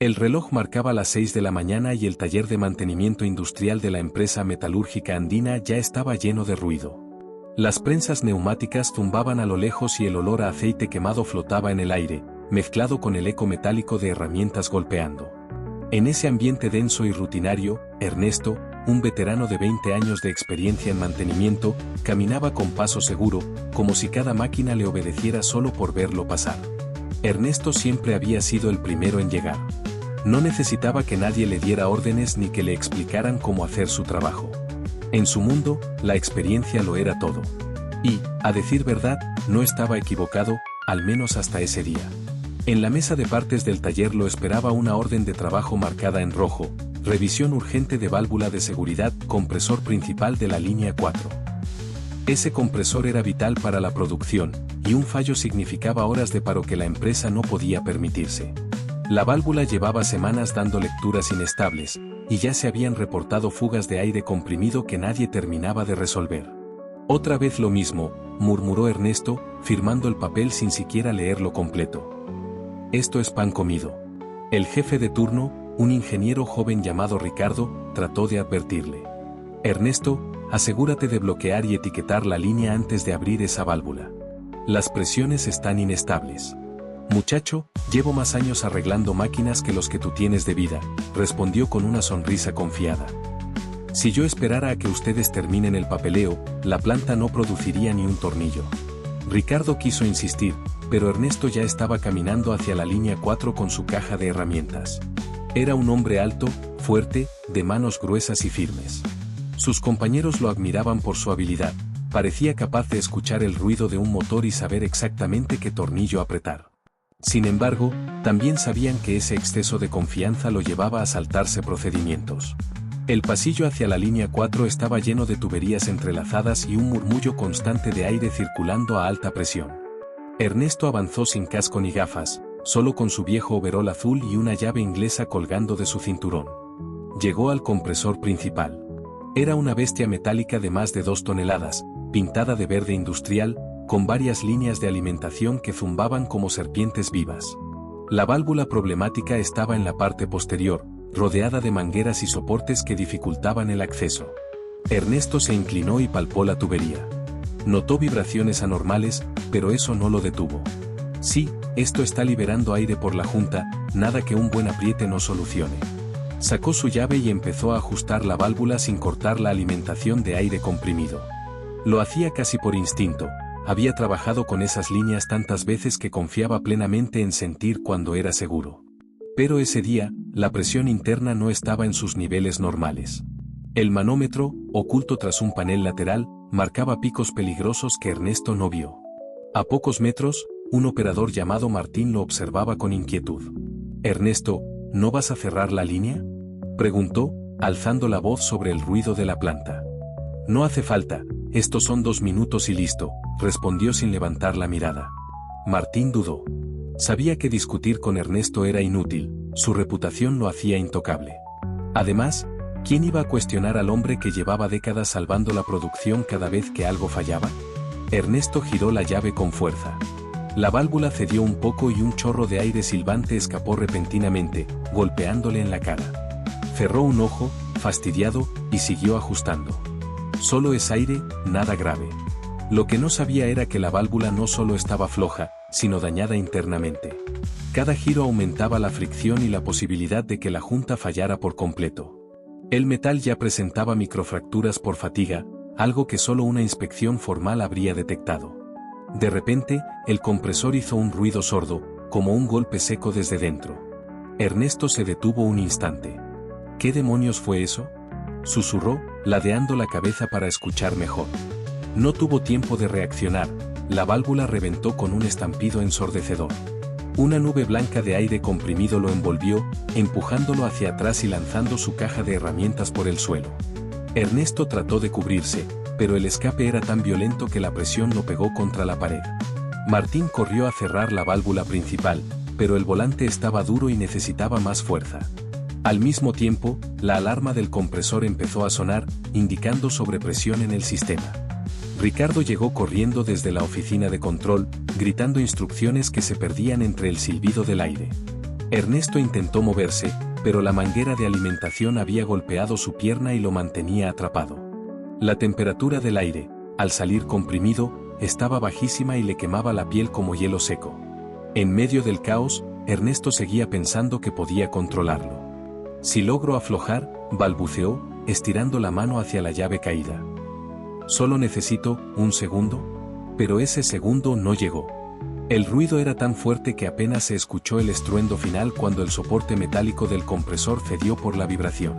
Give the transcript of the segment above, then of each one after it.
El reloj marcaba las 6 de la mañana y el taller de mantenimiento industrial de la empresa metalúrgica andina ya estaba lleno de ruido. Las prensas neumáticas zumbaban a lo lejos y el olor a aceite quemado flotaba en el aire, mezclado con el eco metálico de herramientas golpeando. En ese ambiente denso y rutinario, Ernesto, un veterano de 20 años de experiencia en mantenimiento, caminaba con paso seguro, como si cada máquina le obedeciera solo por verlo pasar. Ernesto siempre había sido el primero en llegar. No necesitaba que nadie le diera órdenes ni que le explicaran cómo hacer su trabajo. En su mundo, la experiencia lo era todo. Y, a decir verdad, no estaba equivocado, al menos hasta ese día. En la mesa de partes del taller lo esperaba una orden de trabajo marcada en rojo: revisión urgente de válvula de seguridad, compresor principal de la línea 4. Ese compresor era vital para la producción, y un fallo significaba horas de paro que la empresa no podía permitirse. La válvula llevaba semanas dando lecturas inestables, y ya se habían reportado fugas de aire comprimido que nadie terminaba de resolver. Otra vez lo mismo, murmuró Ernesto, firmando el papel sin siquiera leerlo completo. Esto es pan comido. El jefe de turno, un ingeniero joven llamado Ricardo, trató de advertirle. Ernesto, asegúrate de bloquear y etiquetar la línea antes de abrir esa válvula. Las presiones están inestables. Muchacho, llevo más años arreglando máquinas que los que tú tienes de vida, respondió con una sonrisa confiada. Si yo esperara a que ustedes terminen el papeleo, la planta no produciría ni un tornillo. Ricardo quiso insistir, pero Ernesto ya estaba caminando hacia la línea 4 con su caja de herramientas. Era un hombre alto, fuerte, de manos gruesas y firmes. Sus compañeros lo admiraban por su habilidad, parecía capaz de escuchar el ruido de un motor y saber exactamente qué tornillo apretar. Sin embargo, también sabían que ese exceso de confianza lo llevaba a saltarse procedimientos. El pasillo hacia la línea 4 estaba lleno de tuberías entrelazadas y un murmullo constante de aire circulando a alta presión. Ernesto avanzó sin casco ni gafas, solo con su viejo overol azul y una llave inglesa colgando de su cinturón. Llegó al compresor principal. Era una bestia metálica de más de 2 toneladas, pintada de verde industrial, con varias líneas de alimentación que zumbaban como serpientes vivas. La válvula problemática estaba en la parte posterior, rodeada de mangueras y soportes que dificultaban el acceso. Ernesto se inclinó y palpó la tubería. Notó vibraciones anormales, pero eso no lo detuvo. Sí, esto está liberando aire por la junta, nada que un buen apriete no solucione. Sacó su llave y empezó a ajustar la válvula sin cortar la alimentación de aire comprimido. Lo hacía casi por instinto. Había trabajado con esas líneas tantas veces que confiaba plenamente en sentir cuando era seguro. Pero ese día, la presión interna no estaba en sus niveles normales. El manómetro, oculto tras un panel lateral, marcaba picos peligrosos que Ernesto no vio. A pocos metros, un operador llamado Martín lo observaba con inquietud. «Ernesto, ¿no vas a cerrar la línea?», preguntó, alzando la voz sobre el ruido de la planta. «No hace falta, estos son 2 minutos y listo», respondió sin levantar la mirada. Martín dudó. Sabía que discutir con Ernesto era inútil, su reputación lo hacía intocable. Además, ¿quién iba a cuestionar al hombre que llevaba décadas salvando la producción cada vez que algo fallaba? Ernesto giró la llave con fuerza. La válvula cedió un poco y un chorro de aire silbante escapó repentinamente, golpeándole en la cara. Cerró un ojo, fastidiado, y siguió ajustando. Solo es aire, nada grave. Lo que no sabía era que la válvula no solo estaba floja, sino dañada internamente. Cada giro aumentaba la fricción y la posibilidad de que la junta fallara por completo. El metal ya presentaba microfracturas por fatiga, algo que solo una inspección formal habría detectado. De repente, el compresor hizo un ruido sordo, como un golpe seco desde dentro. Ernesto se detuvo un instante. ¿Qué demonios fue eso?, susurró, ladeando la cabeza para escuchar mejor. No tuvo tiempo de reaccionar, la válvula reventó con un estampido ensordecedor. Una nube blanca de aire comprimido lo envolvió, empujándolo hacia atrás y lanzando su caja de herramientas por el suelo. Ernesto trató de cubrirse, pero el escape era tan violento que la presión lo pegó contra la pared. Martín corrió a cerrar la válvula principal, pero el volante estaba duro y necesitaba más fuerza. Al mismo tiempo, la alarma del compresor empezó a sonar, indicando sobrepresión en el sistema. Ricardo llegó corriendo desde la oficina de control, gritando instrucciones que se perdían entre el silbido del aire. Ernesto intentó moverse, pero la manguera de alimentación había golpeado su pierna y lo mantenía atrapado. La temperatura del aire, al salir comprimido, estaba bajísima y le quemaba la piel como hielo seco. En medio del caos, Ernesto seguía pensando que podía controlarlo. Si logro aflojar, balbuceó, estirando la mano hacia la llave caída. Solo necesito un segundo, pero ese segundo no llegó. El ruido era tan fuerte que apenas se escuchó el estruendo final cuando el soporte metálico del compresor cedió por la vibración.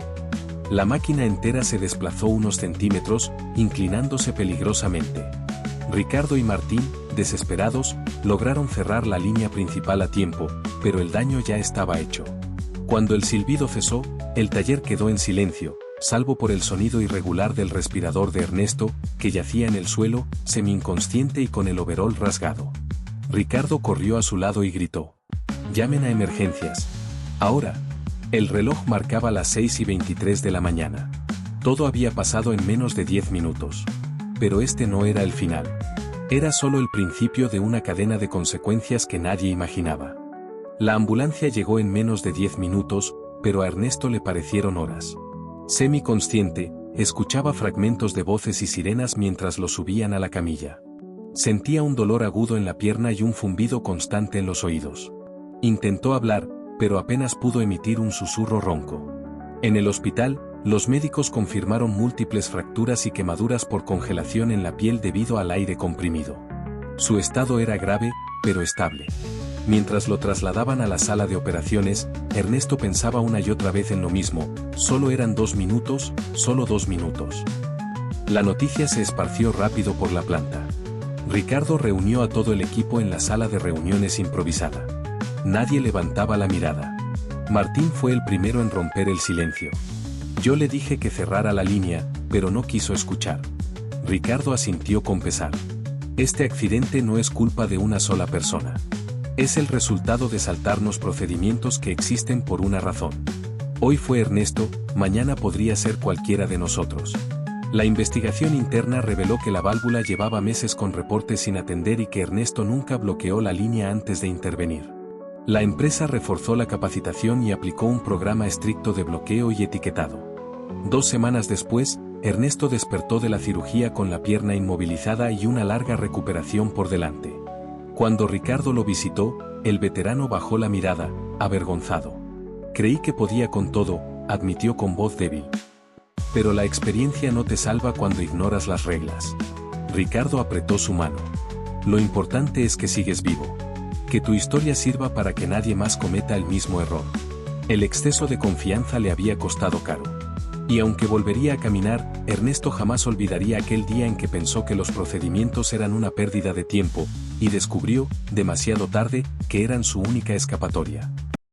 La máquina entera se desplazó unos centímetros, inclinándose peligrosamente. Ricardo y Martín, desesperados, lograron cerrar la línea principal a tiempo, pero el daño ya estaba hecho. Cuando el silbido cesó, el taller quedó en silencio, salvo por el sonido irregular del respirador de Ernesto, que yacía en el suelo, semi-inconsciente y con el overol rasgado. Ricardo corrió a su lado y gritó: «Llamen a emergencias. Ahora». El reloj marcaba las 6:23 de la mañana. Todo había pasado en menos de 10 minutos. Pero este no era el final. Era solo el principio de una cadena de consecuencias que nadie imaginaba. La ambulancia llegó en menos de 10 minutos, pero a Ernesto le parecieron horas. Semiconsciente, escuchaba fragmentos de voces y sirenas mientras lo subían a la camilla. Sentía un dolor agudo en la pierna y un zumbido constante en los oídos. Intentó hablar, pero apenas pudo emitir un susurro ronco. En el hospital, los médicos confirmaron múltiples fracturas y quemaduras por congelación en la piel debido al aire comprimido. Su estado era grave, pero estable. Mientras lo trasladaban a la sala de operaciones, Ernesto pensaba una y otra vez en lo mismo: solo eran 2 minutos, solo 2 minutos. La noticia se esparció rápido por la planta. Ricardo reunió a todo el equipo en la sala de reuniones improvisada. Nadie levantaba la mirada. Martín fue el primero en romper el silencio. «Yo le dije que cerrara la línea, pero no quiso escuchar». Ricardo asintió con pesar. «Este accidente no es culpa de una sola persona. Es el resultado de saltarnos procedimientos que existen por una razón. Hoy fue Ernesto, mañana podría ser cualquiera de nosotros». La investigación interna reveló que la válvula llevaba meses con reportes sin atender y que Ernesto nunca bloqueó la línea antes de intervenir. La empresa reforzó la capacitación y aplicó un programa estricto de bloqueo y etiquetado. 2 semanas después, Ernesto despertó de la cirugía con la pierna inmovilizada y una larga recuperación por delante. Cuando Ricardo lo visitó, el veterano bajó la mirada, avergonzado. «Creí que podía con todo», admitió con voz débil. «Pero la experiencia no te salva cuando ignoras las reglas». Ricardo apretó su mano. «Lo importante es que sigues vivo. Que tu historia sirva para que nadie más cometa el mismo error». El exceso de confianza le había costado caro. Y aunque volvería a caminar, Ernesto jamás olvidaría aquel día en que pensó que los procedimientos eran una pérdida de tiempo, y descubrió, demasiado tarde, que eran su única escapatoria.